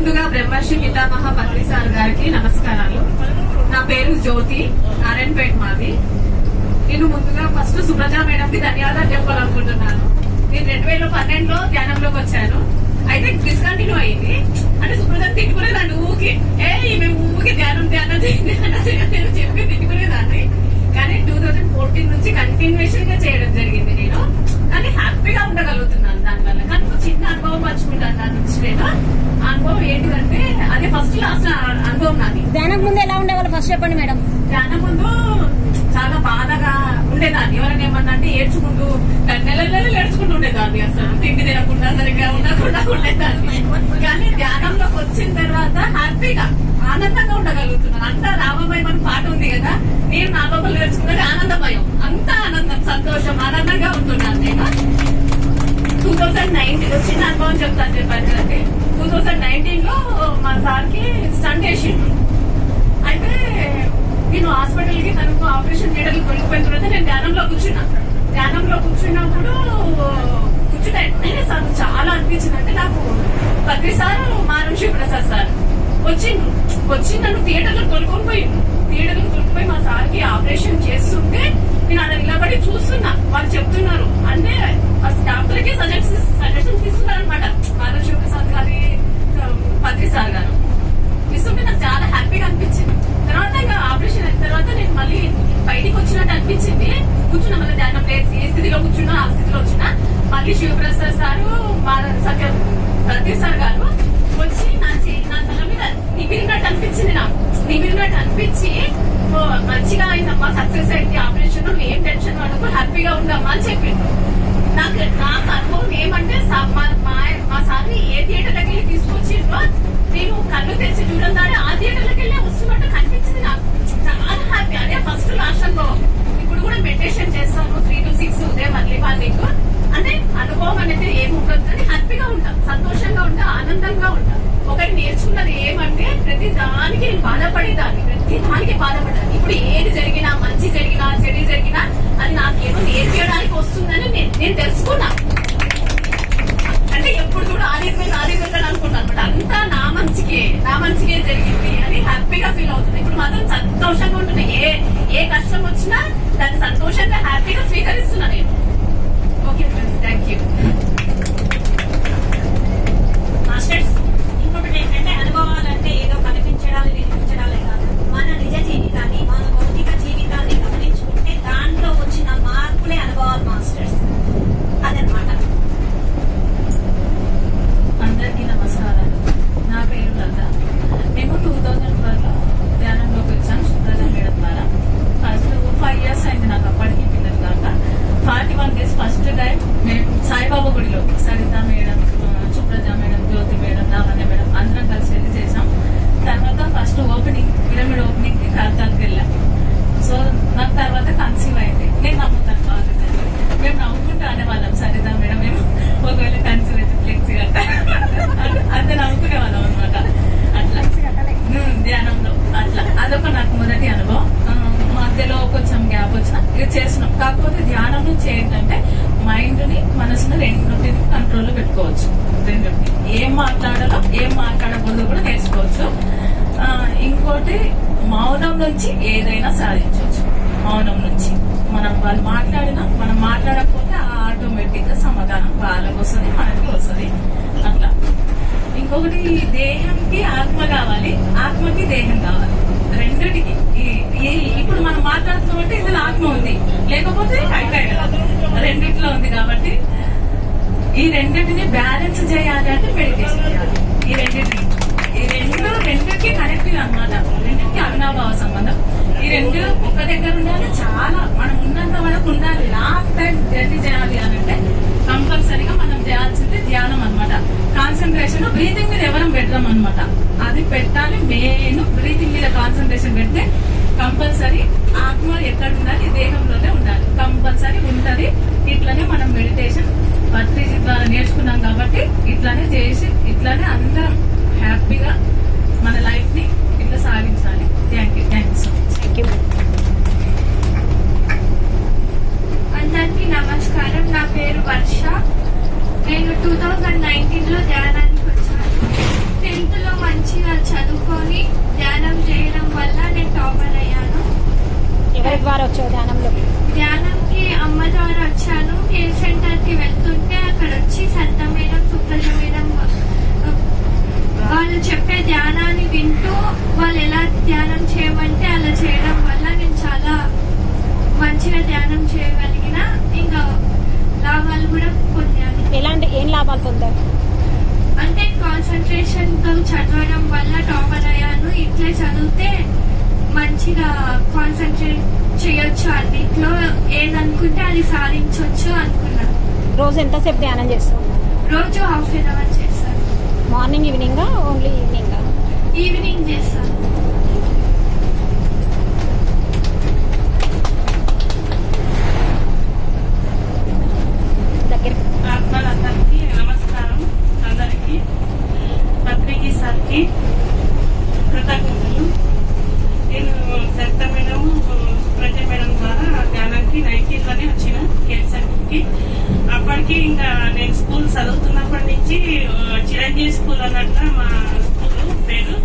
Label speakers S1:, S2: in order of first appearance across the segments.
S1: ముందుగా బ్రహ్మర్షి పితామహ పత్రి సార్ గారికి నమస్కారాలు. నా పేరు జ్యోతి, నారాయణపేట మాది. నేను ముందుగా ఫస్ట్ సుప్రజా మేడం కి ధన్యవాదాలు చెప్పాలనుకుంటున్నాను. నేను 2012లో ధ్యానంలోకి వచ్చాను. అయితే డిస్కంటిన్యూ అయింది. అంటే సుప్రజ తిట్టుకునేదాన్ని ఊకే, మేము ఊకే ధ్యానం చెప్పి తిట్టుకునేదాన్ని. కానీ 2014 నుంచి కంటిన్యూషన్ గా చేయడం జరిగింది నేను. కానీ హ్యాపీగా ఉండగలుగుతున్నాను దానివల్ల. కానీ ఒక చిన్న అనుభవం పంచుకుంటాను దాని నుంచి. నేను అనుభవం ఏంటిదంటే అదే ఫస్ట్ లాస్ట్ అనుభవం నాది.
S2: ధ్యానం ముందు ఎలా ఉండేవాళ్ళు ఫస్ట్ చెప్పండి మేడం.
S1: ధ్యానం ముందు చాలా బాధగా ఉండేదాన్ని. ఎవరైనా ఏమన్నా అంటే ఏడ్చుకుంటూ నెలలు ఏడ్చుకుంటూ ఉండేదాన్ని. అసలు తిండి తినకుండా సరిగ్గా ఉండకుండా ఉండేదాన్ని. కానీ ధ్యానంలోకి వచ్చిన తర్వాత హ్యాపీగా ఆనందంగా ఉండగలుగుతున్నాను. అంతా రామమయం అని పాట ఉంది కదా, నేను నా లోపల నేర్చుకున్నది ఆనందమయం. అంతా ఆనందం, సంతోషం, ఆనందంగా ఉంటున్నాను నేను. 2019 చిన్న అనుభవం చెప్పాను కదండి. 2019 లో మా సార్ కి స్టంట్ వేసిండు. అయితే నేను హాస్పిటల్ కి తనకు ఆపరేషన్ చేయడానికి వెళ్ళిపోయిన తర్వాత నేను ధ్యానంలో కూర్చున్నా. ధ్యానంలో కూర్చున్నప్పుడు కూర్చుంటే చాలా అనిపించింది. అంటే నాకు పత్రి సార్ మారం శివప్రసాద్ సార్ వచ్చి నన్ను థియేటర్లో తొలుకొని మా సార్కి ఆపరేషన్ చేస్తుంటే నేను అలా నిలబడి చూస్తున్నా. వాళ్ళు చెప్తున్నారు అంటే డాక్టర్కి సజెషన్స్ ఇస్తున్నారు అనమాట. మారం శివప్రసాద్ గారి పత్రి సార్ గారు ఇస్తుంటే నాకు చాలా హ్యాపీగా అనిపించింది. తర్వాత ఇంకా ఆపరేషన్ అయిన తర్వాత నేను మళ్ళీ బయటికి వచ్చినట్టు అనిపించింది. కూర్చున్నా, మళ్ళీ ధ్యానం ప్లేస్ ఏ స్థితిలో కూర్చున్నా ఆ స్థితిలో వచ్చినా. మళ్ళీ శివప్రసాద్ సారు పత్రి సార్ గారు వచ్చి నా తల మీద నిగిరినట్టు అనిపించింది. నిగిరినట్టు అనిపించి మంచిగా అయిందమ్మా, సక్సెస్ అయింది ఆపరేషన్, ఏం టెన్షన్ పడకు, హ్యాపీగా ఉండమ్మా అని చెప్పిండు. నాకు అనుభవం ఏమంటే మా సార్ని ఏ థియేటర్లోకి వెళ్ళి తీసుకొచ్చిండ్రో నేను కళ్ళు తెచ్చి చూడండి ఆ థియేటర్లోకి వెళ్ళి వస్తున్నట్టు కనిపించింది. నాకు చాలా హ్యాపీ. అదే ఫస్ట్ లాస్ట్ అనుభవం. ఇప్పుడు కూడా మెడిటేషన్ చేస్తాను 3 to 6 ఉదయం మళ్ళీ మార్నింగ్. అంటే అనుభవం అనేది ఏమి ఉండదు కానీ హ్యాపీగా ఉంటాం, సంతోషంగా ఉంటా, ఆనందంగా ఉంటా. ఒకటి నేర్చుకున్నది ఏమంటే ప్రతి దానికి నేను బాధపడేదాన్ని, ప్రతి దానికి బాధపడాలి. ఇప్పుడు ఏది జరిగినా, మంచి జరిగినా చెడు జరిగినా అది నాకేమో నేర్పించడానికి వస్తుందని నేను తెలుసుకున్నా. అంటే ఎప్పుడు కూడా ఆది వెళ్ళాలి అనుకుంటాను అనమాట. అంతా నా మంచికే జరిగింది అని హ్యాపీగా ఫీల్ అవుతుంది. ఇప్పుడు మాత్రం సంతోషంగా ఉంటుంది. ఏ కష్టం వచ్చినా దాన్ని సంతోషంగా హ్యాపీగా స్వీకరిస్తున్నా నేను. Okay friends, thank you.
S2: Masters, ఇంకొకటి ఏంటంటే అనుభవాలంటే ఏదో కనిపించడాలు వినిపించడాలే కాదు, మన నిజ జీవితాన్ని, మన భౌతిక జీవితాన్ని గమనించుకుంటే దాంట్లో వచ్చిన మార్పులే అనుభవాలు మాస్టర్స్. అదనమాట.
S1: అందరికీ నమస్కారాలు. నా పేరు లత. మేము 2012లో ధ్యానంలోకి వచ్చాను సుప్రజా మేడం ద్వారా. ఫస్ట్ 5 years అయింది నాకు అప్పటికి పిల్లలు కాక. 41 days ఫస్ట్ టైం మేము సాయిబాబా గుడిలో సరిత మేడం, సుప్రజా మేడం, జ్యోతి మేడం, లావణ్య మేడం అందరం కలిసి వెళ్ళి చేసాం. తర్వాత ఫస్ట్ పిరమిడ్ ఓపెనింగ్ కి కలకత్తాకి వెళ్ళాం. సో నాకు తర్వాత కన్సీవ్ అయింది. నేను నమ్ముతాను బాగా. మేము నమ్ముకుంటూ అనేవాళ్ళం సరిత మేడం మేము ఒకవేళ కన్సీవ్ అయితే ఫ్లెక్సీ అంతే నమ్ముకునేవాళ్ళం అనమాట. అట్లా ధ్యానంలో అట్లా అదొక నాకు మొదటి అనుభవం. మధ్యలో కొంచెం గ్యాప్ వచ్చిన ఇక చేస్తున్నాం. కాకపోతే ధ్యానం నుంచి ఏంటంటే మైండ్ ని, మనసుని రెండింటిని కంట్రోల్లో పెట్టుకోవచ్చు. రెండింటిని ఏం మాట్లాడాలో ఏం మాట్లాడకూడదు కూడా నేర్చుకోవచ్చు. ఇంకోటి మౌనం నుంచి ఏదైనా సాధించవచ్చు. మౌనం నుంచి వాళ్ళు మాట్లాడినా మనం మాట్లాడకపోతే ఆటోమేటిక్ గా సమాధానం వాళ్ళకి వస్తుంది, మనకి వస్తుంది. అట్లా ఇంకొకటి దేహంకి ఆత్మ కావాలి, ఆత్మకి దేహం కావాలి. రెండిటికి ఇప్పుడు మనం మాట్లాడుతున్నట్టు ఇందులో ఆత్మ ఉంది, లేకపోతే రెండిట్లో ఉంది. కాబట్టి ఈ రెండింటిని బ్యాలెన్స్ చేయాలి అంటే మెడిటేషన్ చేయాలి. రెండుకి కనెక్టివ్ అనమాట. రెండింటికి అవినాభావ సంబంధం. ఈ రెండు ఒక దగ్గర ఉండాలి. చాలా మనం ఉన్నంత వరకు ఉండాలి. లాంగ్ టైం జర్నీ చేయాలి అని అంటే కంపల్సరీగా మనం చేయాల్సింది ధ్యానం అనమాట. కాన్సన్ట్రేషన్ బ్రీతింగ్ మీద ఎవరం పెడదాం అనమాట. అది పెట్టాలి. మెయిన్ బ్రీతింగ్ మీద కాన్సన్ట్రేషన్ పెడితే కంపల్సరీ ఆత్మ ఎక్కడ ఉండాలి, దేహంలోనే ఉండాలి. కంపల్సరీ ఉంటది. ఇట్లానే మనం మెడిటేషన్ పత్రిజీ ద్వారా నేర్చుకున్నాం కాబట్టి ఇట్లానే చేసి ఇట్లానే అందరం హ్యాపీగా మన లైఫ్ ని ఇట్లా సాగించాలి. Thank you so much.
S3: అందరికీ నమస్కారం. నా పేరు వర్ష. నేను 2019లో ధ్యానానికి వచ్చాను. 10th లో ధ్యానం చేయమంటే అలా చేయడం వల్ల నేను చాలా మంచిగా ధ్యానం చేయగలిగిన, ఇంకా లాభాలు కూడా పొందాను.
S2: ఏం లాభాలు పొందారు
S3: అంటే కాన్సన్ట్రేషన్ తో చదవడం వల్ల టాపర్ అయ్యాను. ఇట్లా చదివితే మంచిగా కాన్సన్ట్రేట్ చేయొచ్చు, అన్నిట్లో ఏదనుకుంటే అది సాధించవచ్చు అనుకున్నాను.
S2: రోజు ఎంతసేపు ధ్యానం చేస్తావు?
S3: రోజు ½ hour చేస్తాను.
S2: మార్నింగ్ ఈవినింగ్ ఓన్లీ
S3: ఈవినింగ్ చేస్తాను.
S1: ఆత్మలందరికీ నమస్కారం. అందరికీ పత్రికీ సార్కి కృతజ్ఞతలు. నేను సరిత మేడం, సుప్రజ మేడం ద్వారా ధ్యానానికి 19లోనే వచ్చిన కేసీకి. అప్పటికి ఇంకా నేను స్కూల్ చదువుతున్నప్పటి నుంచి చిరంజీవి స్కూల్ అన్నట్ల మా స్కూల్ పేరు.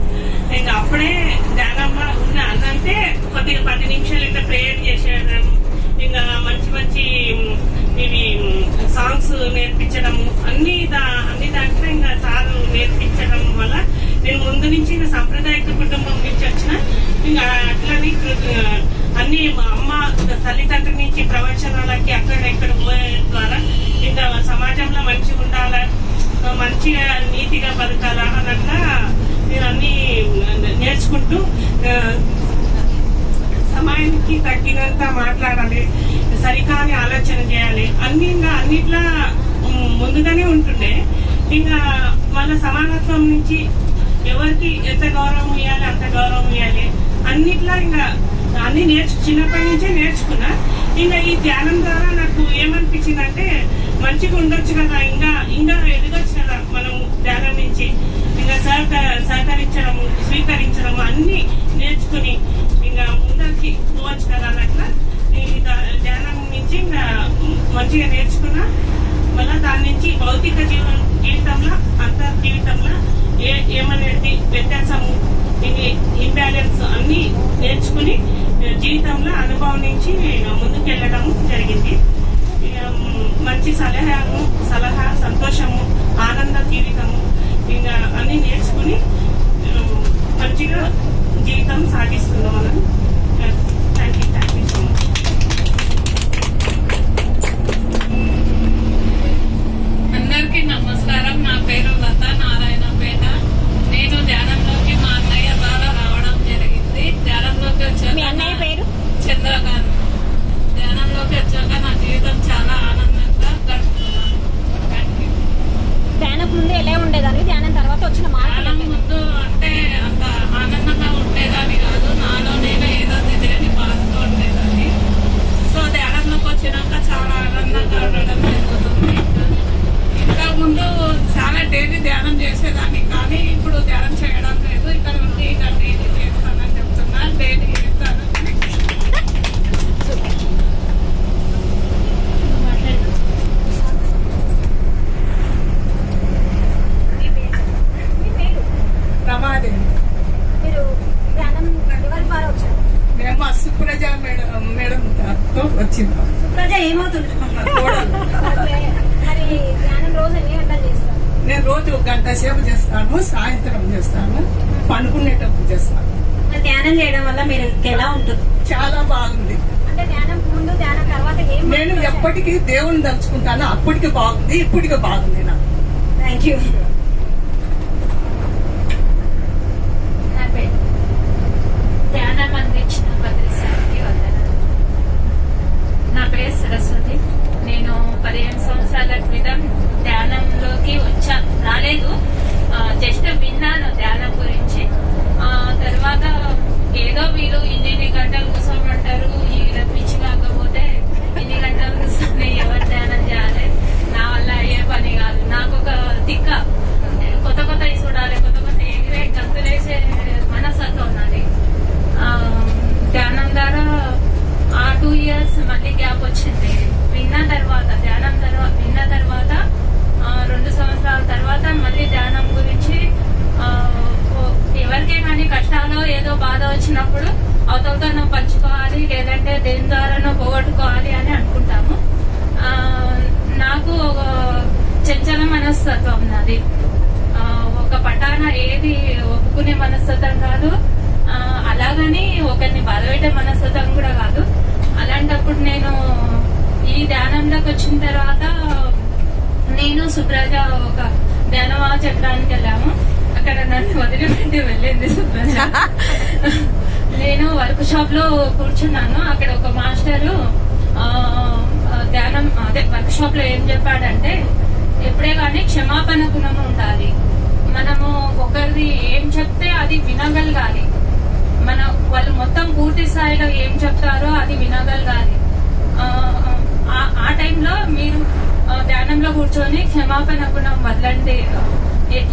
S1: ఇంకా అప్పుడే ధ్యానంలో ఉన్నా. అంటే కొద్దిగా 10 నిమిషాలు ఇట్లా ప్రేయర్ చేసేయడం, ఇంకా మంచి మంచి ఇవి సాంగ్స్ నేర్పించడము, అన్ని దాంట్లో ఇంకా సార్ నేర్పించడం వల్ల నేను ముందు నుంచి ఇంకా సాంప్రదాయక కుటుంబం నుంచి వచ్చిన. ఇంకా అట్లని అన్ని మా అమ్మ తల్లిదండ్రుల నుంచి ప్రవచనాలకి అక్కడ ఇక్కడ పోయే ద్వారా ఇంకా సమాజంలో మంచిగా ఉండాలా, మంచిగా నీతిగా బతకాలా అన్నట్లా నేను అన్ని నేర్చుకుంటూ సమయానికి తగ్గినంత మాట్లాడాలి, సరికాని ఆలోచన చేయాలి, అన్నిట్లా ముందుగానే ఉంటుండే. ఇంకా వాళ్ళ సమానత్వం నుంచి ఎవరికి ఎంత గౌరవం ఇవ్వాలి అంత గౌరవం ఇవ్వాలి, అన్నిట్లా ఇంకా అన్ని చిన్నప్పటి నుంచే నేర్చుకున్నా. ఇంకా ఈ ధ్యానం ద్వారా నాకు ఏమనిపించిందంటే మంచిగా ఉండొచ్చు కదా, ఇంకా ఎదగొచ్చు కదా మనం ధ్యానం నుంచి. ఇంకా సహకరించడము, స్వీకరించడము అన్ని నేర్చుకుని ఇంకా ముందరికి పోవచ్చు కదా అన్నట్లా ధ్యానం నుంచి ఇంకా మంచిగా నేర్చుకున్నా. మళ్ళా దాని నుంచి భౌతిక జీవితంలో అంతర్ జీవితంలో ఏమనేది వ్యత్యాసము, ఇంబ్యాలెన్స్ అన్ని నేర్చుకుని జీవితంలో అనుభవం నుంచి ముందుకెళ్లడం జరిగింది. మంచి సలహా, సంతోషము, ఆనంద జీవితము ఇంకా అన్ని నేర్చుకుని మంచిగా జీవితం సాగిస్తున్నాం మనం. Thank you so much. అందరికీ నమస్కారం. నా పేరు లత నారాయణపేట. నేను ధ్యానంలోకి మా అన్నయ్య ద్వారా రావడం జరిగింది. ధ్యానంలోకి వచ్చాక
S2: మీ అన్నయ్య పేరు
S1: చంద్రకాంత్. ధ్యానంలోకి వచ్చాక నా జీవితం చాలా ఆనందంగా గడుపుతున్నాను.
S2: ధ్యానం ముందు ఎలా ఉండేదాన్ని, ధ్యానం తర్వాత వచ్చిన
S1: ధ్యానం ముందు అంటే అంత ఆనందంగా ఉండేదాన్ని కాదు, నాలో నేను ఏదో తెలియని బాధతో ఉండేదాన్ని. సో ధ్యానంలోకి వచ్చినాక చాలా ఆనందంగా ఉండడం జరుగుతుంది. ఇంతకు ముందు చాలా డైలీ ధ్యానం చేసేదాన్ని, కానీ ఇప్పుడు ధ్యానం చేయడం లేదు. ఇక్కడ నుండి ఇక డైలీ చేస్తానని చెప్తున్నా, డైలీ చేస్తాను. రమాదేవి.
S2: మీరు ధ్యానం ఎవరి ద్వారా వచ్చారు?
S1: మేము మా సుప్రజ మేడంతో వచ్చింది.
S2: సుప్రజ ఏమవుతుంది? మరి ధ్యానం రోజు ఎన్ని గంటలు చేస్తారు?
S1: నేను రోజు 1 గంట సేపు చేస్తాను, సాయంత్రం చేస్తాను, పండుకునేటప్పుడు చేస్తాను.
S2: ధ్యానం చేయడం వల్ల మీరు ఎలా ఉంటుంది?
S1: చాలా బాగుంది.
S2: అంటే ధ్యానం ముందు ధ్యానం తర్వాత
S1: నేను ఎప్పటికీ దేవుని తలుచుకుంటాను. అప్పటికి బాగుంది, ఇప్పటికి బాగుంది నాకు.
S2: Thank you.
S3: ధ్యానం అందించిన పత్రిసారికి వందనాలు. నా పేరు సరస్వతి. నేను 15 సంవత్సరాల క్రితం ధ్యానంలోకి రాలేదు, జస్ట్ విన్నాను ధ్యానం గురించి. తర్వాత ఏదో వీళ్ళు ఇన్ని గంటలు కూర్చోమంటారు, ఇలా పిచ్చి కాకపోతే ఇన్ని గంటలు కూర్చొని ఎవరు ధ్యానం చేయాలి, నా వల్ల అయ్యే పని కాదు. నాకు ఒక తిక్క, కొత్త చూడాలి, కొత్త ఎగిరే గంతులేసే మనస్తత్వం ఉన్నది. ధ్యానం ద్వారా 2 years మళ్ళీ గ్యాప్ వచ్చింది. విన్న తర్వాత 2 సంవత్సరాల తర్వాత మళ్ళీ ధ్యానం గురించి ఎవరికే కానీ కష్టాలు ఏదో బాధ వచ్చినప్పుడు అవతలతో పంచుకోవాలి, లేదంటే దేని ద్వారానో పోగొట్టుకోవాలి అని అనుకుంటాము. నాకు ఒక చంచల మనస్తత్వం నాది. ఒక పటాన ఏది ఒప్పుకునే మనస్తత్వం కాదు. అలాగని ఒకరిని బాధ పెట్టే మనస్తత్వం కూడా కాదు. అలాంటప్పుడు నేను ఈ ధ్యానంలోకి వచ్చిన తర్వాత నేను సుప్రజ ఒక ధ్యానమా చక్రానికి వెళ్ళాము. అక్కడ నన్ను వదిలిపెట్టి వెళ్ళింది సుప్రజ. నేను వర్క్ షాప్ లో కూర్చున్నాను. అక్కడ ఒక మాస్టరు ధ్యానం అదే వర్క్ షాప్ లో ఏం చెప్పాడంటే, ఎప్పుడే కానీ క్షమాపణ గుణం ఉండాలి. మనము ఒకరిది ఏం చెప్తే అది వినగలగాలి. వాళ్ళు మొత్తం పూర్తి స్థాయిలో ఏం చెప్తారో అది వినగలగాలి. ఆ టైంలో మీరు ధ్యానంలో కూర్చొని క్షమాపణ గుణం వదలండి.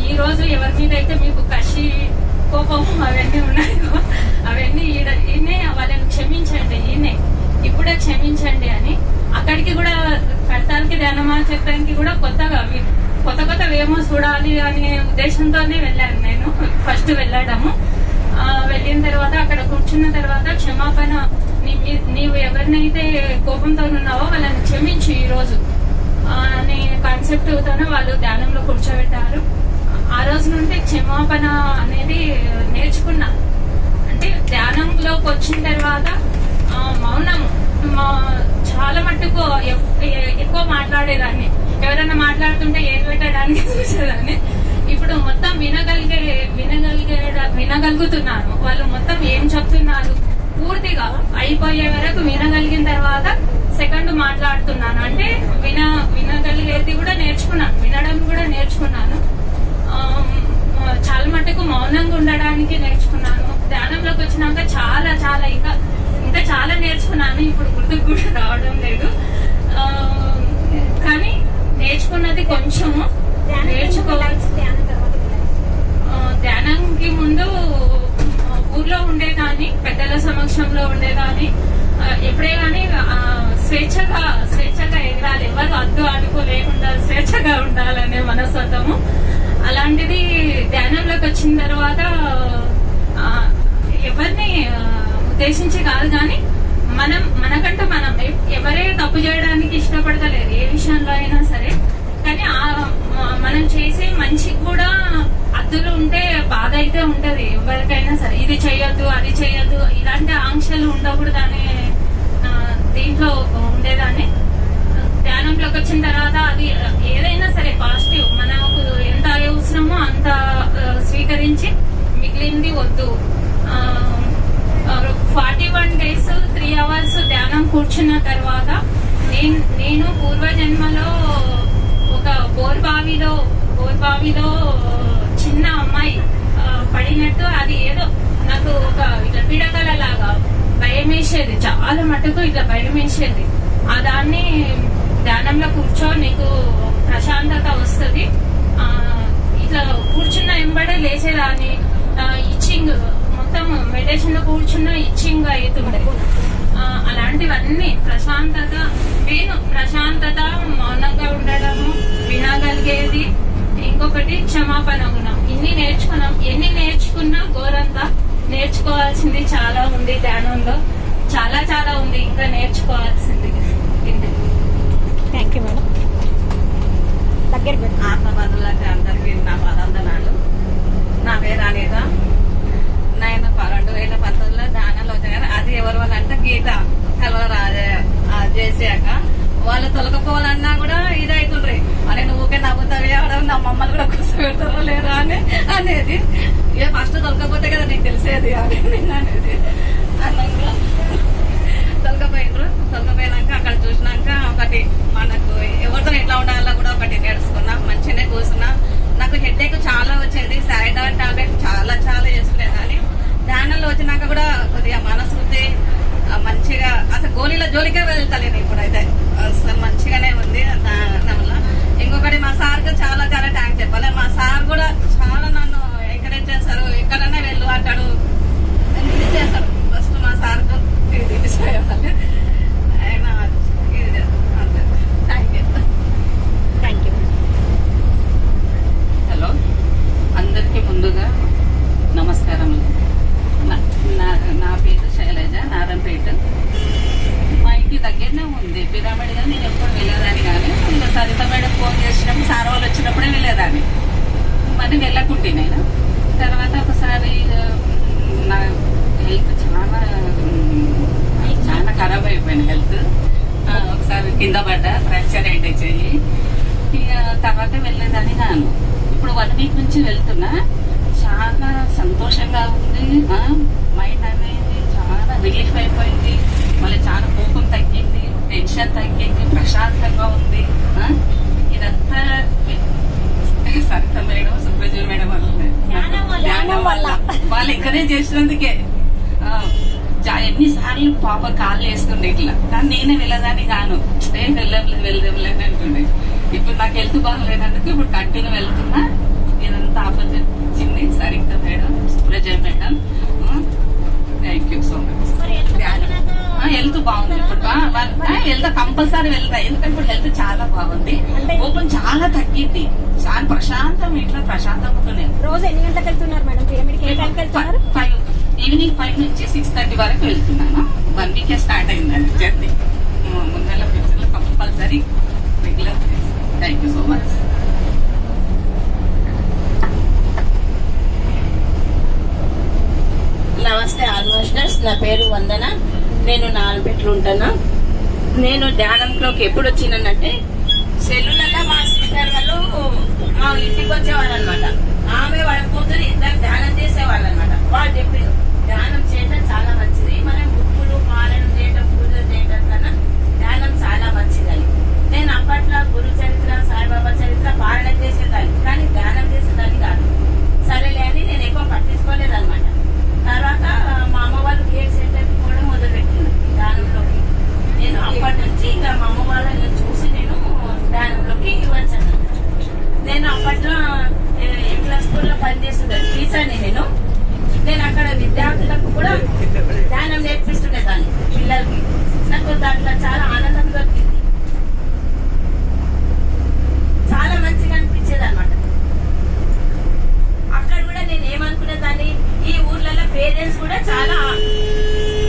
S3: ఈ రోజు ఎవరి మీద అయితే మీకు కషి కోపం అవన్నీ ఉన్నాయో అవన్నీ ఈయనే వాళ్ళని క్షమించండి, ఈయనే ఇప్పుడే క్షమించండి అని. అక్కడికి కూడా కడతాలకి ధ్యానమా చక్రానికి కూడా కొత్త ఏమో చూడాలి అనే ఉద్దేశంతోనే వెళ్ళాను నేను. ఫస్ట్ వెళ్ళడము వెళ్ళిన తర్వాత అక్కడ కూర్చున్న తర్వాత క్షమాపణ, నీవు ఎవరినైతే కోపంతో ఉన్నావో వాళ్ళని క్షమించు ఈ రోజు అనే కాన్సెప్ట్ తోనే వాళ్ళు ధ్యానంలో కూర్చోబెట్టారు. ఆ రోజు నుండి క్షమాపణ అనేది నేర్చుకున్నా. అంటే ధ్యానంలోకి వచ్చిన తర్వాత మౌనం చాలా మట్టుకు ఎక్కువ మాట్లాడేదాన్ని. ఎవరైనా మాట్లాడుతుంటే ఏది పెట్టడానికి చూసేదాన్ని. ఇప్పుడు మొత్తం వినగలుగుతున్నాను. వాళ్ళు మొత్తం ఏం చెప్తున్నారు పూర్తిగా అయిపోయే వరకు వినగలిగిన తర్వాత సెకండ్ మాట్లాడుతున్నాను. అంటే వినగలిగేది కూడా నేర్చుకున్నాను, వినడం కూడా నేర్చుకున్నాను. చాలా మట్టుకు మౌనంగా ఉండడానికి నేర్చుకున్నాను. ధ్యానంలోకి వచ్చినాక చాలా చాలా ఇంకా చాలా నేర్చుకున్నాను. ఇప్పుడు గుర్తుకు కూడా రావడం లేదు. కానీ నేర్చుకున్నది కొంచెము నేర్చుకోవాలి. ధ్యానానికి ముందు ఊర్లో ఉండేదాన్ని, పెద్దల సమక్షంలో ఉండేదాన్ని. ఎప్పుడే గానీ స్వేచ్ఛగా ఎగరాలి, ఎవరు అద్దు అనుకోలేకుండా స్వేచ్ఛగా ఉండాలనే మనస్తత్వము. అలాంటిది ధ్యానంలోకి వచ్చిన తర్వాత ఎవరిని ఉద్దేశించి కాదు కానీ మనకంటూ మనం ఎవరే తప్పు చేయడానికి ఇష్టపడతలేరు ఏ విషయంలో అయినా సరే. కానీ మనం చేసే మంచికి కూడా అద్దులు ఉంటే బాధ అయితే ఉంటది ఎవరికైనా సరే. ఇది చెయ్యొద్దు, అది చెయ్యొద్దు, ఇలాంటి ఆంక్షలు ఉండకూడదనే దీంట్లో ఉండేదాన్ని. ధ్యానంలోకి వచ్చిన తర్వాత అది ఏదైనా సరే పాజిటివ్, మనకు ఎంత అవసరమో అంత స్వీకరించి మిగిలింది వద్దు. 41 days 3 hours ధ్యానం కూర్చున్న తర్వాత నేను పూర్వజన్మలో ఒక బోర్బావిలో చిన్న అమ్మాయి పడినట్టు, అది ఏదో నాకు ఒక ఇట్లా పిడకలలాగా భయం వేసేది, చాలా మటుకు ఇట్లా భయం వేసేది. ఆ దాన్ని ధ్యానంలో కూర్చో నీకు ప్రశాంతత వస్తుంది, ఇట్లా కూర్చున్న వెంబడే లేచేదాన్ని. ఇచ్చింగ్ మొత్తం మెడిటేషన్ లో కూర్చున్న ఇచ్చింగ్ అవుతుండే. అలాంటివన్నీ ప్రశాంతత, మౌనంగా ఉండడము, వినగలిగేది, ఇంకొకటి క్షమాపణ గుణం. ఎన్ని నేర్చుకున్నా ఘోరంతా నేర్చుకోవాల్సింది చాలా ఉంది. ధ్యానంలో చాలా చాలా ఉంది ఇంకా నేర్చుకోవాల్సింది.
S2: Thank you madam.
S4: ఆత్మబంధువులకి అందరికీ నా వందనాలు. నా పేరు అనిత. నేను 2019లో ధ్యానంలో వచ్చాను. అది ఎవరి వల్ల అంటే గీత చేసాక వాళ్ళు తొలకపోవాలన్నా కూడా ఇదవుతుండ్రి. మరి నువ్వుకే నవ్వుతావే ఆడవు, నా మమ్మల్ని కూడా కూర్చోబెడతారో లేదా అనేది. ఇక ఫస్ట్ తొలకపోతే కదా నీకు తెలిసేది అని అనేది. అన్నాక తొలకపోయినాక అక్కడ చూసినాక ఒకటి మనకు ఎవరితో ఎట్లా ఉండాలో కూడా ఒకటి నేర్చుకున్నా. మంచిగానే కూర్చున్నా. నాకు హెడ్ఏక్ చాలా వచ్చేది. సైడాన్ టాబ్లెట్ చాలా చేసుకునేదాన్ని. ధ్యానంలో వచ్చినాక కూడా కొద్దిగా మనస్ఫూర్తి మంచిగా, అసలు గోళీల జోలికే వెళ్తలేను ఇప్పుడైతే. అసలు మంచిగానే ఉంది ధ్యానంలో. ఇంకొకటి మా సార్కి చాలా థ్యాంక్స్ చెప్పాలి. మా సార్ కూడా చాలా నన్ను ఎంకరేజ్ చేస్తారు. ఎక్కడైనా వెళ్ళు అంటాడు, ఇది చేస్తాడు. ఫస్ట్ మా సార్కు ఇది చేయాలి. ఆయన
S2: థ్యాంక్ యూ.
S4: హలో, అందరికీ ముందుగా నమస్కారములు. నా పేరు శైలజ, నారంపేట. మా ఇంటి దగ్గరనే ఉంది పిరమిడ్. గా నేను ఎప్పుడు వెళ్ళేదాన్ని కానీ ఇంకా సరిత మేడం ఫోన్ చేసినప్పుడు సార్ వాళ్ళు వచ్చినప్పుడే వెళ్ళేదాన్ని. మరి వెళ్ళకుంటే నేను తర్వాత ఒకసారి హెల్త్ చాలా ఖరాబ్ అయిపోయింది హెల్త్. ఒకసారి కింద పడ్డా, ఫ్రాక్చర్ అయింది చెయ్యి. ఇక తర్వాత వెళ్ళేదని కాను. ఇప్పుడు 1 వీక్ నుంచి వెళ్తున్నా. చాలా సంతోషంగా ఉంది. మైండ్ అనేది చాలా రిలీఫ్ అయిపోయింది. మళ్ళీ చాలా కోపం తగ్గింది, టెన్షన్ తగ్గింది, ప్రశాంతంగా ఉంది. ఇదంతా సరిత మేడం, సుప్రజ మేడం వల్ల వాళ్ళు ఎంకరేజ్ చేసినందుకే. ఎన్నిసార్లు పాప కాల్ చేస్తుండే ఇట్లా, కానీ నేనే వెళ్ళదాన్ని కాను. వెళ్ళలేదు అంటుండే. ఇప్పుడు నాకు హెల్త్ బాగలేనందుకు ఇప్పుడు కంటిన్యూ వెళ్తున్నా. ఇదంతా ఆపోజిట్ వచ్చింది Saritha madam, Supraja madam. Thank you so much. Health బాగుంది ఇప్పుడు. హెల్త్ కంపల్సరీ వెళ్తా, ఎందుకంటే ఇప్పుడు హెల్త్ చాలా బాగుంది. కోపం చాలా తగ్గింది. చాలా ప్రశాంతం, ఇంట్లో ప్రశాంతంగా ఉంటుంది.
S2: రోజు ఎన్ని గంటలకు వెళ్తున్నారు మేడం?
S4: ఈవినింగ్ 5 నుంచి 6:30 వరకు వెళ్తున్నాను. 1 వీకే స్టార్ట్ అయిందండి జర్నీ. ముందర ఫ్యూచర్లో compulsory regular. Thank you so much.
S5: నమస్తే ఆల్ మాస్టర్స్, నా పేరు వందన. నేను నాలుపెట్లు ఉంటాను. నేను ధ్యానంలోకి ఎప్పుడు వచ్చినానంటే సెల్లులలో మా సిస్టర్ వాళ్ళు మా ఇంటికి వచ్చేవాళ్ళు అనమాట. ఆమె వాళ్ళ కూతురు ఇద్దరు ధ్యానం చేసేవాళ్ళు అనమాట. వాళ్ళు చెప్పారు ధ్యానం చేయడం చాలా మంచిది, మనం బుక్కులు పాలన చేయడం, పూజలు చేయడం కన్నా ధ్యానం చాలా మంచిదని. నేను అప్పట్లో గురు చరిత్ర, సాయిబాబా చరిత్ర పాలన చేసేదాన్ని, కానీ ధ్యానం చేసేదాన్ని కాదు. సరేలే అని నేను ఎక్కువ పట్టించుకోలేదు అనమాట. తర్వాత మా అమ్మ వాళ్ళు కేర్ సెంటర్కి కూడా మొదలుపెట్టింది ధ్యానంలోకి. నేను అప్పటి నుంచి ఇంకా మా అమ్మ వాళ్ళని చూసి నేను ధ్యానంలోకి వచ్చాను. నేను అప్పట్లో క్లాస్ స్కూల్లో పనిచేస్తుంటాను, టీచర్ని నేను. అక్కడ విద్యార్థులకు కూడా ధ్యానం నేర్పిస్తుండేదాన్ని పిల్లలకి. నాకు దాంట్లో చాలా ఆనందం దొరికింది, చాలా మంచిగా అనిపించేది అనమాట. అక్కడ కూడా నేను ఏమనుకునేదాన్ని, ఈ ఊర్లలో పేరెంట్స్ కూడా చాలా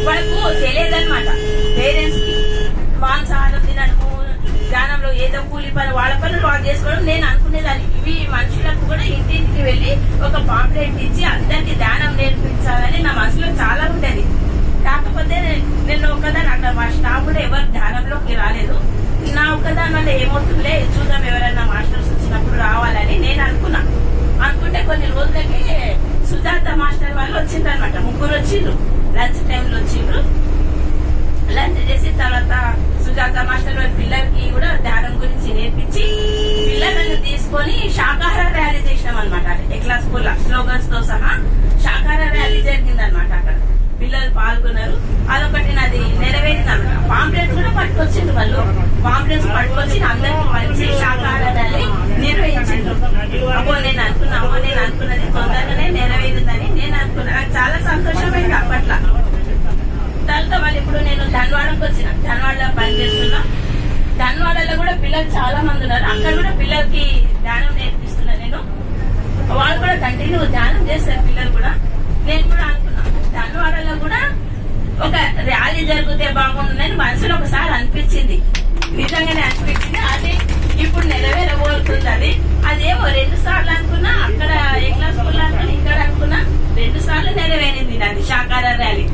S5: వాళ్ళకు తెలియదన్నమాట. పేరెంట్స్ కి మాంసాహారం తినడము, ధ్యానంలో ఏదో కూలి పని వాళ్ళ పనులు వాళ్ళు చేసుకోవడం నేను అనుకునేదాన్ని. ఇవి మనుషులకు కూడా ఇంటింటికి వెళ్లి ఒక పాంప్లెట్ ఇచ్చి అందరికి ధ్యానం నేర్పించాలని నా మనసులో చాలా ఉండేది. కాకపోతే నేను ఒకదాన్ని అక్కడ మా స్టాఫ్ కూడా ఎవరు ధ్యానంలోకి రాలేదు. నా ఒక్కదాని వల్ల ఏమవుతుందిలే చూద్దాం, ఎవరైనా మాస్టర్స్ వచ్చినప్పుడు రావాలని నేను అనుకుంటే కొన్ని రోజులకి సుజాత మాస్టర్ వాళ్ళు వచ్చిండ్రు అనమాట. 3 వచ్చిండ్రు, లంచ్ టైంలో వచ్చిండ్రు. లంచ్ చేసిన తర్వాత సుజాత మాస్టర్ వాళ్ళ పిల్లలకి కూడా ధ్యానం గురించి నేర్పించి పిల్లలను తీసుకొని శాకాహార ర్యాలీ చేసినాం అనమాట. ఎక్లా స్కూల్ స్లోగన్స్ తో సహా శాకాహార ర్యాలీ జరిగిందనమాట. అక్కడ పిల్లలు పాల్గొన్నారు. అదొకటి నాది నెరవేరింది అనమాట. పాంప్లెట్స్ కూడా పట్టుకొచ్చిండ్రు వాళ్ళు. పాంప్లెట్స్ పట్టుకొచ్చి అందరికి మంచి శాకాహార ర్యాలీ నిర్వహించిండ్రు. నేను అనుకున్నది తొందరగానే నెరవేరిందని నేను అనుకున్నా. నాకు చాలా సంతోషమైంది అప్పట్లో. తర్వాత వాళ్ళు ఇప్పుడు నేను ధన్వాడకి వచ్చిన, ధన్వాడలో పనిచేస్తున్నా. ధన్వాడలో కూడా పిల్లలు చాలా మంది ఉన్నారు. అక్కడ కూడా పిల్లలకి ధ్యానం నేర్పిస్తున్నా నేను. వాళ్ళు కూడా కంటిన్యూ ధ్యానం చేస్తారు పిల్లలు కూడా. నేను కూడా అనుకున్నా ధన్వాడలో కూడా ఒక ర్యాలీ జరిగితే బాగుంటుందని మనసులో ఒకసారి అనిపించింది. నిజంగానే అనిపించింది. అది ఇప్పుడు నెరవేరబోతుంది. అదేమో 2 సార్లు అనుకున్నా, అక్కడ ఏ క్లాస్ స్కూల్ అనుకున్నా, ఇక్కడ అనుకున్నా. 2 సార్లు నెరవేరింది నాది శాకాహార ర్యాలీ.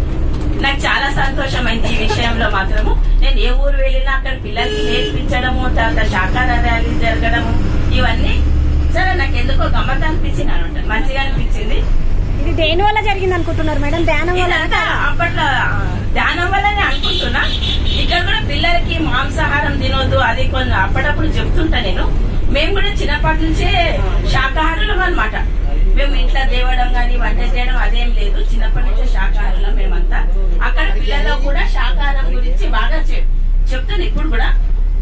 S5: నాకు చాలా సంతోషమైంది ఈ విషయంలో మాత్రము. నేను ఏ ఊరు వెళ్ళినా అక్కడ పిల్లలకి నేర్పించడము, తర్వాత శాకాహార ర్యాలీ జరగడము, ఇవన్నీ చాలా నాకు ఎందుకో గమ్మత్ అనిపించింది అనమాట. మంచిగా అనిపించింది.
S2: ఇది దేని వల్ల జరిగింది అనుకుంటున్నారు మేడం? ధ్యానం వల్ల?
S5: అప్పట్లో ధ్యానం వల్లనే అనుకుంటున్నా. ఇక్కడ కూడా పిల్లలకి మాంసాహారం తినొద్దు అది కొన్ని అప్పుడప్పుడు చెప్తుంటా నేను. మేము కూడా చిన్నప్పటి నుంచే శాకాహారులం అనమాట. మేము ఇంట్లో తేవడం గానీ వంట చేయడం అదేం లేదు. చిన్నప్పటి నుంచే శాకాహారులం మేమంతా. అక్కడ పిల్లల్లో కూడా శాకాహారం గురించి బాగా చెప్తాను. ఇప్పుడు కూడా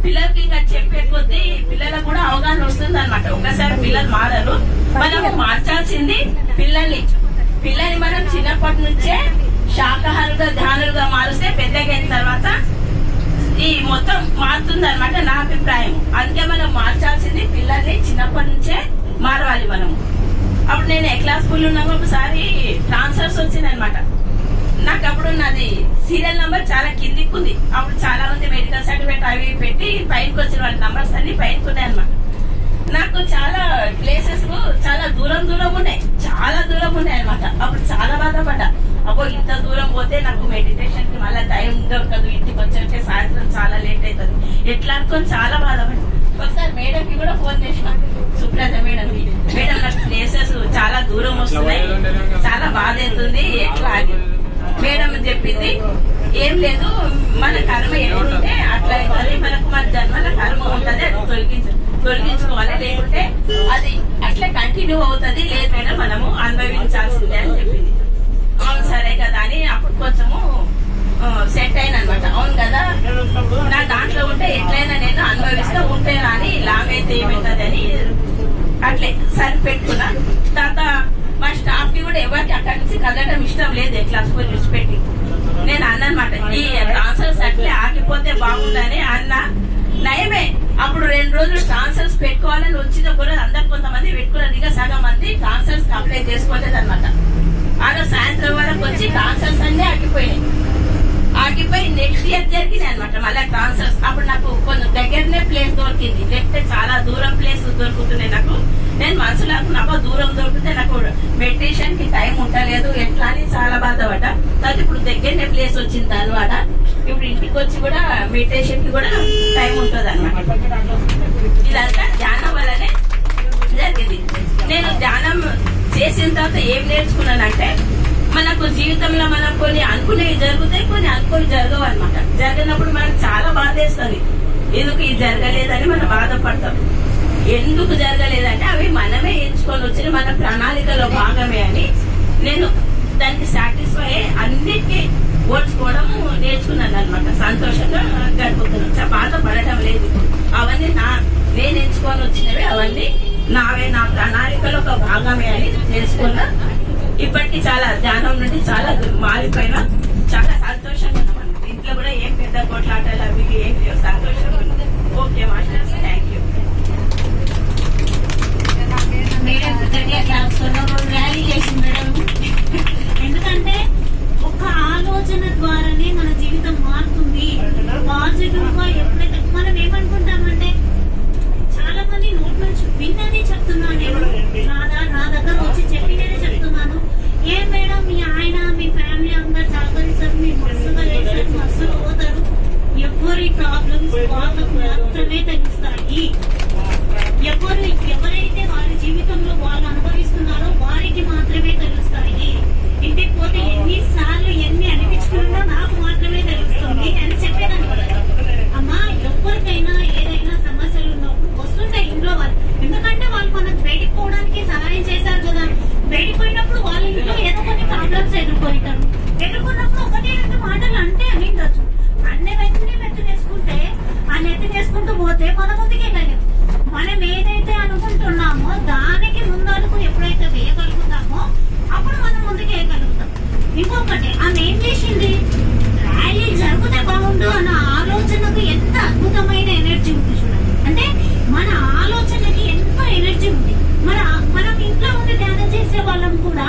S5: పిల్లలకి ఇంకా చెప్పే కొద్దీ పిల్లలకు కూడా అవగాహన వస్తుంది అనమాట. ఒకసారి పిల్లలు మారరు, మనం మార్చాల్సింది పిల్లల్ని మనం చిన్నప్పటి నుంచే శాకాహారుగా ధ్యానులుగా మారుస్తే పెద్దగైన తర్వాత ఈ మొత్తం మారుతుంది అనమాట నా అభిప్రాయం. అందుకే మనం మార్చాల్సింది పిల్లల్ని చిన్నప్పటి నుంచే మారవాలి మనము. అప్పుడు నేను ఏ క్లాస్ స్కూల్ ఉన్నాము, ఒకసారి ట్రాన్స్ఫర్స్ వచ్చింది అనమాట. నాకు అప్పుడు నాది సీరియల్ నంబర్ చాలా కిందికి ఉంది. అప్పుడు చాలా మంది మెడికల్ సర్టిఫికేట్ అవి పెట్టి పైనకి వచ్చిన వాళ్ళ నంబర్స్ అన్ని పైనకి ఉన్నాయి అనమాట. నాకు చాలా ప్లేసెస్ చాలా దూరం ఉన్నాయి, చాలా దూరం ఉన్నాయి అనమాట. అప్పుడు చాలా బాధపడ్డా. అబ్బో ఇంత దూరం దొరకదు, ఇంటికి వచ్చాకే సాయంత్రం చాలా లేట్ అవుతుంది, ఎట్లా అనుకొని చాలా బాధపడి ఒకసారి మేడంకి కూడా ఫోన్ చేసిన, సుప్రజ మేడంకి, మేడం నాకు ప్లేసెస్ చాలా దూరం వస్తున్నాయి, చాలా బాధ అవుతుంది ఎట్లా అని. మేడం చెప్పింది ఏం లేదు, మన కర్మ ఎక్కడుంటే అట్లా అవుతుంది, మనకు మన జన్మల కర్మ ఉంటుంది, అది తొలగించుకోవాలి, లేకుంటే అది అట్లా కంటిన్యూ అవుతుంది, లేదు మేడం మనము అనుభవించాల్సిందే అని చెప్పింది. అవును సరే కదా అని అప్పుడు కొంచెము సెట్ అయిన అనమాట. అవును కదా నా దాంట్లో ఉంటే ఎట్లయినా నేను అనుభవిస్తూ ఉంటే రాని లాంగ్ అయితే ఏమవుతుంది అని అట్లే సరి పెట్టుకున్నా. తర్వాత మా స్టాఫ్ కి కూడా ఎవరికి అక్కడి నుంచి కదలడం ఇష్టం లేదు, ఎట్లా స్కూల్ విడిచిపెట్టి. నేను అన్నమాట ఈ ట్రాన్స్ఫర్స్ అట్లే ఆగిపోతే బాగుందని అన్న. నయమే అప్పుడు 2 రోజులు ట్రాన్స్ఫర్స్ పెట్టుకోవాలని వచ్చిన కూడా అందరు కొంతమంది పెట్టుకున్నారు, ఇక సగం మంది ట్రాన్స్ఫర్స్ అప్లై చేసుకోలేదు అనమాట. ఆడ సాయంత్రం వరకు వచ్చి ట్రాన్స్ఫర్స్ అన్నీ ఆగిపోయి నెక్స్ట్ ఇయర్ జరిగింది అనమాట మళ్ళీ ట్రాన్స్ఫర్స్. అప్పుడు నాకు కొంచెం దగ్గరనే ప్లేస్ దొరికింది, లేకపోతే చాలా దూరం ప్లేస్ దొరుకుతున్నాయి నాకు. నేను మనసులో నాకు దూరం దొరికితే నాకు మెడిటేషన్ కి టైం ఉండలేదు ఎట్లా అని చాలా బాధపడ్డా. తర్వాత ఇప్పుడు దగ్గరనే ప్లేస్ వచ్చింది అనమాట. ఇప్పుడు ఇంటికి వచ్చి కూడా మెడిటేషన్ కి కూడా టైం ఉంటుంది అనమాట. ఇదంతా ధ్యానం వల్లనే జరిగింది. నేను ధ్యానం చేసిన తర్వాత ఏం నేర్చుకున్నానంటే, మనకు జీవితంలో మనం కొన్ని అనుకునేవి జరుగుతాయి, కొన్ని అనుకుని జరగవు అనమాట. జరిగినప్పుడు మనకు చాలా బాధ వేస్తుంది, ఎందుకు ఇది జరగలేదని మనం బాధపడతాం. ఎందుకు జరగలేదంటే అవి మనమే ఎంచుకొని వచ్చిన మన ప్రణాళికలో భాగమే అని నేను దానికి సాటిస్ఫై అన్నిటికీ ఓడ్చుకోవడం నేర్చుకున్నాను అనమాట. సంతోషంగా గడుపుతున్నాను, బాధపడటం లేదు. అవన్నీ నేను ఎంచుకొని వచ్చినవి, అవన్నీ నావే, నా ప్రణాళికలో ఒక భాగమే అని తెలుసుకున్నా. ఇప్పటికి చాలా ధ్యానం నుండి చాలా మారిపోయినా చాలా సంతోషంగా ఉన్నాం. ఇంట్లో కూడా ఏం పెద్ద కొట్లాటలు అవి ఏం లేవు, సంతోషంగా ఉన్నాం. Okay masters, thank you.
S2: Rally చేసింది మేడం, ఎందుకంటే ఒక ఆలోచన ద్వారానే మన జీవితం మారుతుంది. పాజిటివ్ గా ఎప్పుడైతే మనం ఏమనుకుంటామంటే, చాలా మంది నోట్ నుంచి విన్నది చెప్తున్నా, నేను నా దగ్గర వచ్చి చెప్పినదే చెప్తున్నాను. ఏం మేడం మీ ఆయన మీ ఫ్యామిలీ అందరు సహకరిస్తారు, మీరు మస్తుగా చేస్తారు, మస్తుగా పోతారు. ఎవరి ప్రాబ్లమ్స్ వాళ్ళకు మాత్రమే తెలుస్తాయి. ఎవరైతే వారి జీవితంలో వాళ్ళు అనుభవిస్తున్నారో వారికి మాత్రమే తెలుస్తాయి. ఇంటికి పోతే ఎన్నిసార్లు ఎన్ని అనిపించుకున్నా నాకు మాత్రమే తెలుస్తుంది అని చెప్పేదాన్ని. అమ్మా ఎవరికైనా ఏదైనా సమస్యలు ఉన్నప్పుడు వస్తుంటాయి ఇంట్లో వాళ్ళు, ఎందుకంటే వాళ్ళు మనకు బయటికి పోవడానికి సహాయం చేశారు కదా. బయటికి పోయినప్పుడు వాళ్ళ ఇంట్లో ఏదో కొన్ని ప్రాబ్లమ్స్ ఎదుర్కొన్నప్పుడు 1-2 మాటలు అంటే అనిండొచ్చు. అన్ని నెత్తినేసుకుంటే ఆ నెత్తినేసుకుంటూ పోతే మన ముందుకే వెళ్ళదు. మనం ఏదైతే అనుకుంటున్నామో దానికి ముందడుగు ఎప్పుడైతే వేయగలుగుతామో అప్పుడు మనం ముందుకు వేయగలుగుతాం. ఇంకొకటి ఆమె ఏం చేసింది, ర్యాలీ జరిగితే బాగుండు అన్న ఆలోచనకు ఎంత అద్భుతమైన ఎనర్జీ ఉంది చూడండి. అంటే మన ఆలోచనకి ఎంత ఎనర్జీ ఉంది. మనం ఇంట్లో ఉండి ధ్యానం చేసే వాళ్ళం కూడా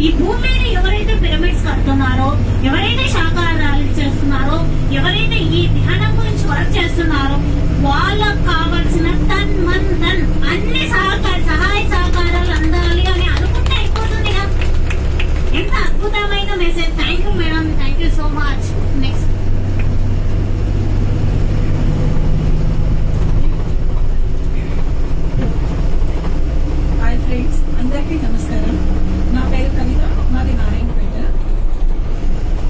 S2: ఈ భూమి మీద ఎవరైతే పిరమిడ్స్ కడుతున్నారో, ఎవరైతే శాకాహారాలు చేస్తున్నారో, ఎవరైతే ఈ ధ్యానం గురించి వర్క్ చేస్తున్నారో వాళ్ళకు కావాల్సిన తన్ మన్ ధన్ అన్ని సహాయ సహకారాలు అందాలి అని అనుకుంటే అయిపోతుంది కదా. ఎంత అద్భుతమైన message. Thank you madam, thank you so much. Next
S6: hi friends, అందరికీ నమస్కారం. నా పేరు కవిత, మాది నారాయణపేట.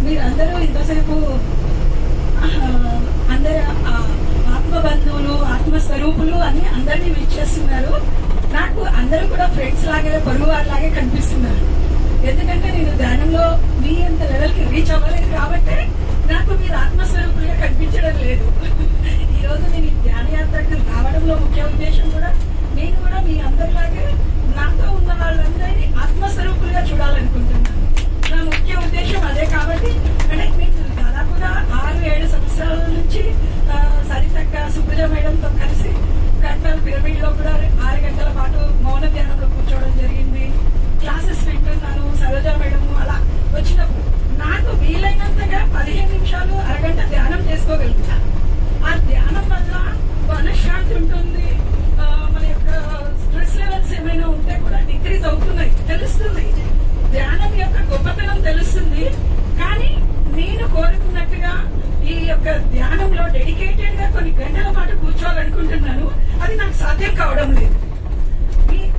S6: మీరందరూ ఇంతసేపు అందరు ఆత్మబంధువులు, ఆత్మస్వరూపులు అని అందరినీ విష్ చేస్తున్నారు. నాకు అందరూ కూడా ఫ్రెండ్స్ లాగే, పొరుగు వారిలాగే కనిపిస్తున్నారు. ఎందుకంటే నేను ధ్యానంలో మీ అంత లెవెల్కి రీచ్ అవ్వలేదు కాబట్టి నాకు మీరు ఆత్మస్వరూపులుగా కనిపించడం లేదు. ఈ రోజు నేను ధ్యానయాత్రకు రావడంలో ముఖ్య ఉద్దేశం కూడా నేను కూడా మీ అందరిలాగే నాతో ఉన్న వాళ్ళందరినీ ఆత్మస్వరూపులుగా చూడాలనుకుంటున్నాను. నా ముఖ్య ఉద్దేశం అదే. కాబట్టి అంటే మీకు దాదాపుగా 6-7 సంవత్సరాల నుంచి సరితక్క, సుప్రజ మేడంతో కలిసి గంటల పిరమిడ్ లో కూడా 6 గంటల పాటు మౌన ధ్యానంలో కూర్చోవడం జరిగింది. క్లాసెస్ వింటున్నాను. సరోజ మేడం అలా వచ్చినప్పుడు నాకు వీలైనంతగా 15 నిమిషాలు, అరగంట ధ్యానం చేసుకోగలుగుతా. ఆ ధ్యానం వల్ల మనశ్శాంతి ఉంటుంది. మన యొక్క స్ట్రెస్ లెవెల్స్ ఏమైనా ఉంటే కూడా డిక్రీజ్ అవుతున్నాయి, తెలుస్తుంది. ధ్యానం యొక్క గొప్పతనం తెలుస్తుంది. కానీ నేను కోరుకున్నట్టుగా ఈ యొక్క ధ్యానంలో డెడికేటెడ్ గా కొన్ని గంటల పాటు కూర్చోవాలనుకుంటున్నాను. అది నాకు సాధ్యం కావడం లేదు.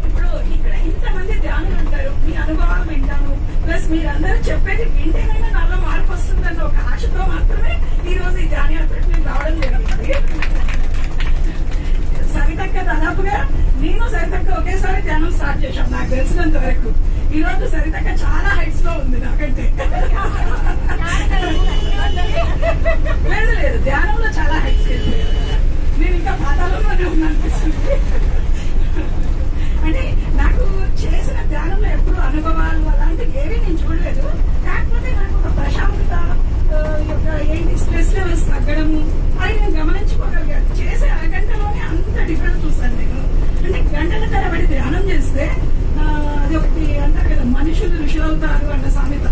S6: ఇప్పుడు ఇక్కడ ఇంతమంది ధ్యానులు ఉంటారు, మీ అనుభవాలు వింటాను, ప్లస్ మీరందరూ చెప్పేది వింటేనైనా నాలో మార్పు వస్తుందన్న ఒక ఆశతో మాత్రమే ఈ రోజు ఈ ధ్యాన యాత్రకు నేను రావడం జరిగింది. సరితక్క దాదాపుగా నేను సరితక్క ఒకేసారి ధ్యానం స్టార్ట్ చేశాం నాకు తెలిసినంత వరకు. ఈ రోజు సరితక్క చాలా హైట్స్ లో ఉంది నాకంటే. లేదు లేదు, ధ్యానంలో చాలా హైట్స్ వెళ్ళిపోయారు. నేను ఇంకా పాతాళంలోనే ఉన్నా అనిపిస్తుంది. అంటే నాకు చేసిన ధ్యానంలో ఎప్పుడు అనుభవాలు అలాంటివి ఏవి నేను చూడలేదు. కాకపోతే నాకు ఒక ప్రశాంతత యొక్క ఏంటి స్ట్రెస్ లెవెల్స్ తగ్గడము అది నేను గమనించుకోగలిగాను. చేసే అరగంటలోనే అంత డిఫరెన్స్ చూస్తాను నేను. అంటే గంటల తరబడి ధ్యానం చేస్తే అది ఒకటి అంటారు కదా, మనుషులు ఋషులవుతారు అన్న సామెత,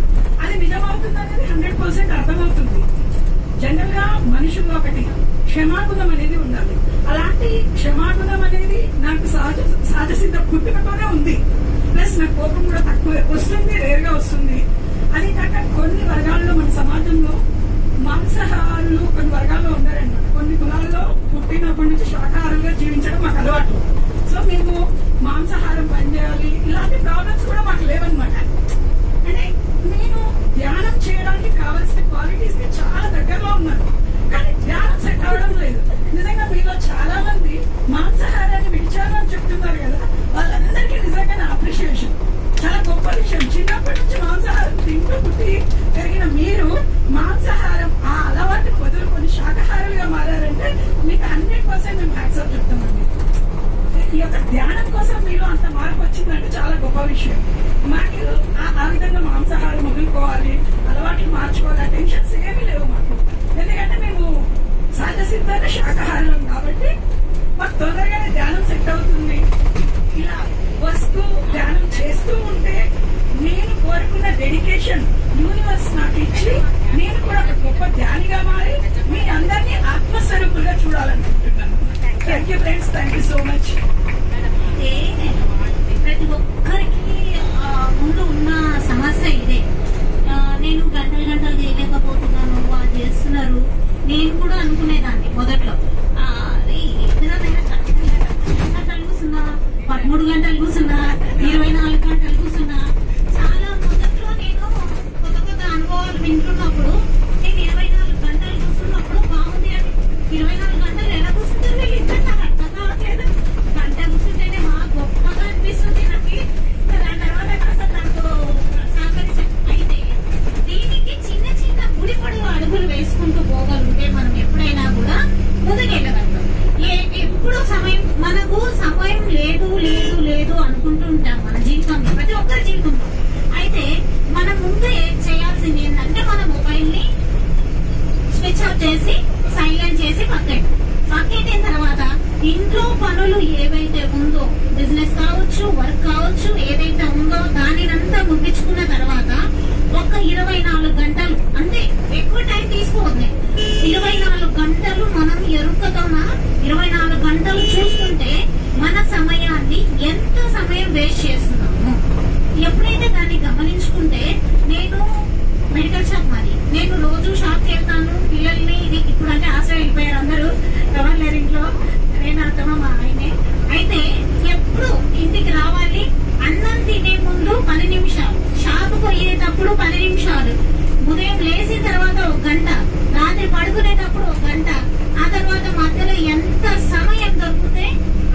S6: అది నిజమవుతుంది అనేది 100% అర్థమవుతుంది. జనరల్ గా మనుషుల్లో ఒకటి క్షమాగుణం అనేది ఉండాలి. అలాంటి క్షమాగుణం అనేది నాకు సహజ సిద్ధ పుట్టుకతోనే ఉంది. ప్లస్ నాకు కోపం కూడా తక్కువ వస్తుంది, రేరుగా వస్తుంది. అది కాక కొన్ని వర్గాల్లో మన సమాజంలో మాంసాహారులు కొన్ని వర్గాల్లో ఉన్నారన్నమాట. కొన్ని కులాల్లో పుట్టినప్పటి నుంచి శాకాహారులుగా జీవించడం మాకు అలవాటు. సో మేము మాంసాహారం పనిచేయాలి ఇలాంటి ప్రాబ్లమ్స్ కూడా మాకు లేవన్నమాట. అంటే నేను ధ్యానం చేయడానికి కావాల్సిన క్వాలిటీస్ కి చాలా దగ్గరలో ఉన్నాను, కానీ ధ్యానం సెట్ అవడం లేదు. నిజంగా మీలో చాలా మంది మాంసాహారాన్ని విడిచారు అని చెప్తున్నారు కదా, వాళ్ళందరికీ నిజంగా నా అప్రిషియేషన్. చాలా గొప్ప విషయం. చిన్నప్పటి నుంచి మాంసాహారం తింటూ పుట్టి పెరిగిన మీరు మాంసాహారం ఆ అలవాటును వదులుకొని శాకాహారులుగా మారారంటే మీకు 100% మేము హ్యాట్సాప్ చెప్తామండి. ఈ యొక్క ధ్యానం కోసం మీలో అంత మార్పు వచ్చిందంటే చాలా గొప్ప విషయం. మాకు ఆ విధంగా మాంసాహారం వదులుకోవాలి, అలవాట్లు మార్చుకోవాలి, టెన్షన్స్ ఏమీ లేవు మాకు. ఎందుకంటే మేము సహజ సిద్ధమైన శాకాహారం కాబట్టి మాకు తొందరగానే ధ్యానం సెట్ అవుతుంది. ఇలా వస్తూ ధ్యానం చేస్తూ ఉంటే నేను కోరుకున్న డెడికేషన్ యూనివర్స్ నాకు ఇచ్చి నేను కూడా ఒక గొప్ప ధ్యానిగా మారి మీ అందరినీ ఆత్మస్వరూపులుగా చూడాలనుకుంటున్నాను. Thank you friends, thank you so much.
S2: ప్రతి ఒక్కరికి ముందు ఉన్న సమస్య ఇదే. నేను గంటలు గంటలు చేయలేకపోతున్నాను, వాళ్ళు చేస్తున్నారు. నేను కూడా అనుకునేదాన్ని మొదట్లో, గంటలు కూర్చున్నా, 13 గంటలు కూర్చున్నా, 24 గంటలు కూర్చున్నా. చాలా మొదట్లో నేను కొత్త అనుభవాలు వింటున్నప్పుడు నేను 24 గంటలు కూర్చున్నప్పుడు బాగుంది అని 24 గంటలు ఎలా కూర్చుంటారు వీళ్ళు ఇద్దరు నాకు అర్థం కావట్లేదు. గంట కూర్చుంటేనే మా గొప్పగా అనిపిస్తుంది నాకు. దాని తర్వాత కాస్త నాకు సహకరించాను. అయితే దీనికి చిన్న చిన్న గుడిపడు అడుగులు వేసుకుంటూ పోగలిగితే మనం ఎప్పుడైనా కూడా ముందుకెళ్ళగలుగుతాం. ఎప్పుడు మనకు సమయం లేదు లేదు లేదు అనుకుంటూ ఉంటాం మన జీవితంలో, ప్రతి ఒక్కరి జీవితంలో. అయితే మనం ముందు చేయాల్సింది ఏంటంటే మన మొబైల్ ని స్విచ్ ఆఫ్ చేసి సైలెంట్ చేసి పక్కెట్టిన తర్వాత ఇంట్లో పనులు ఏవైతే ఉందో, బిజినెస్ కావచ్చు, వర్క్ కావచ్చు, ఏదైతే ఉందో దానినంతా ముగించుకున్న తర్వాత ఒక 24 గంటలు, అంటే ఎక్కువ టైం తీసుకోవద్దు, 24 గంటలు మనం ఎరుకతోన 24 గంటలు చూసుకుంటే మన సమయాన్ని ఎంత సమయం వేస్ట్ చేస్తున్నాము. ఎప్పుడైతే దాన్ని గమనించుకుంటే, నేను మెడికల్ షాప్ మాది, నేను రోజు షాప్కి వెళ్తాను. పిల్లల్ని ఇప్పుడు అంటే ఆశ్రయం వెళ్ళిపోయారు అందరూ, ఎవరు లేరు ఇంట్లో, నేను అర్థమా మా ఆయనే. అయితే ఎప్పుడు ఇంటికి రావాలి, అన్నం తినే ముందు 10 నిమిషాలు, షాపుకు పోయేటప్పుడు 10 నిమిషాలు, ఉదయం లేచిన తర్వాత 1 గంట, రాత్రి పడుకునేటప్పుడు 1 గంట, ఆ తర్వాత మధ్యలో ఎంత సమయం దొరికితే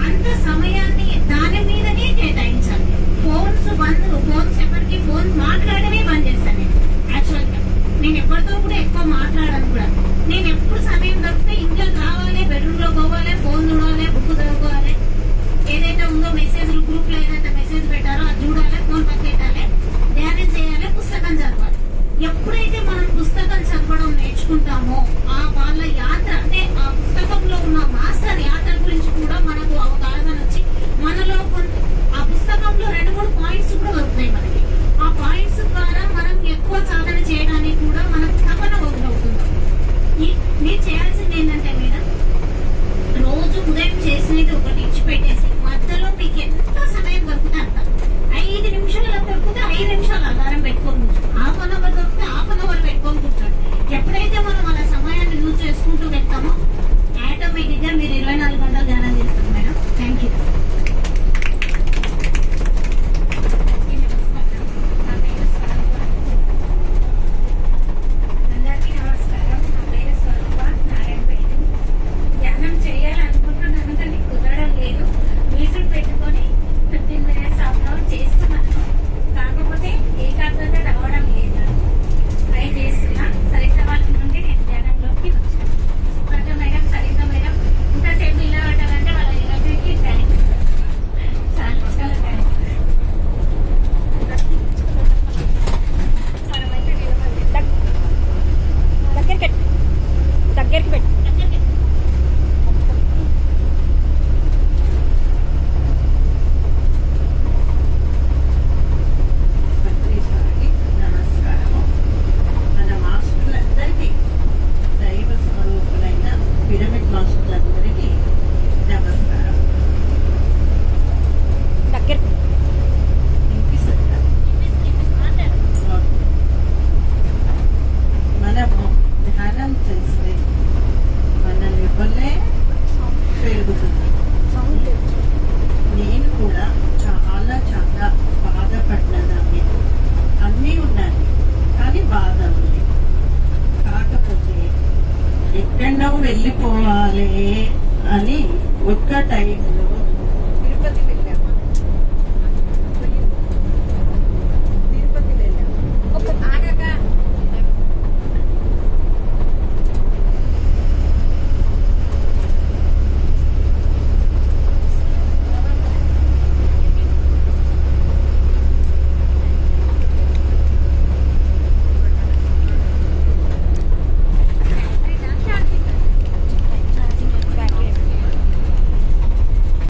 S2: అంత సమయాన్ని దాని మీదనే కేటాయించాలి. ఫోన్స్ ఎప్పటికీ ఫోన్ మాట్లాడమే బంద్ చేస్తాను. యాక్చువల్ గా నేను ఎవరితో కూడా ఎక్కువ మాట్లాడాను కూడా. నేను ఎప్పుడు సమయం దొరికితే ఇంట్లో రావాలి, బెడ్రూమ్ లో పోవాలి, ఫోన్ చూడాలి, బుక్ చదువుకోవాలి, ఏదైతే ఉందో మెసేజ్లు గ్రూప్ లో ఏదైతే మెసేజ్ పెట్టారో అది చూడాలి, ఫోన్ పక్కెట్టాలి, ధ్యానం చేయాలి, పుస్తకం చదవాలి. ఎప్పుడైతే మనం పుస్తకం చదవడం నేర్చుకుంటామో వాళ్ళ యాత్ర, అంటే ఆ పుస్తకంలో ఉన్న మాస్టర్ యాత్ర గురించి కూడా మనకు అవగాహన వచ్చి మనలో ఆ పుస్తకంలో 2-3 పాయింట్స్ కూడా దొరుకుతాయి మనకి. ఆ పాయింట్స్ ద్వారా మనం ఎక్కువ సాధన చేయడానికి కూడా మనకు తపన మొదలవుతుంది. మీరు చేయాల్సింది ఏంటంటే మేడం, రోజు ఉదయం చేసినది ఒకటి ఇచ్చిపెట్టేసి మధ్యలో మీకు ఎంత సమయం దొరికితే అంత, 5 నిమిషాలు దొరికితే 5 నిమిషాలు అలారం పెట్టుకొని కూర్చోండి, 1/2 అవర్ దొరికితే 1/2 అవర్ పెట్టుకొని కూర్చోండి.
S7: వెళ్ళిపోవాలి అని ఒక్క టైంలో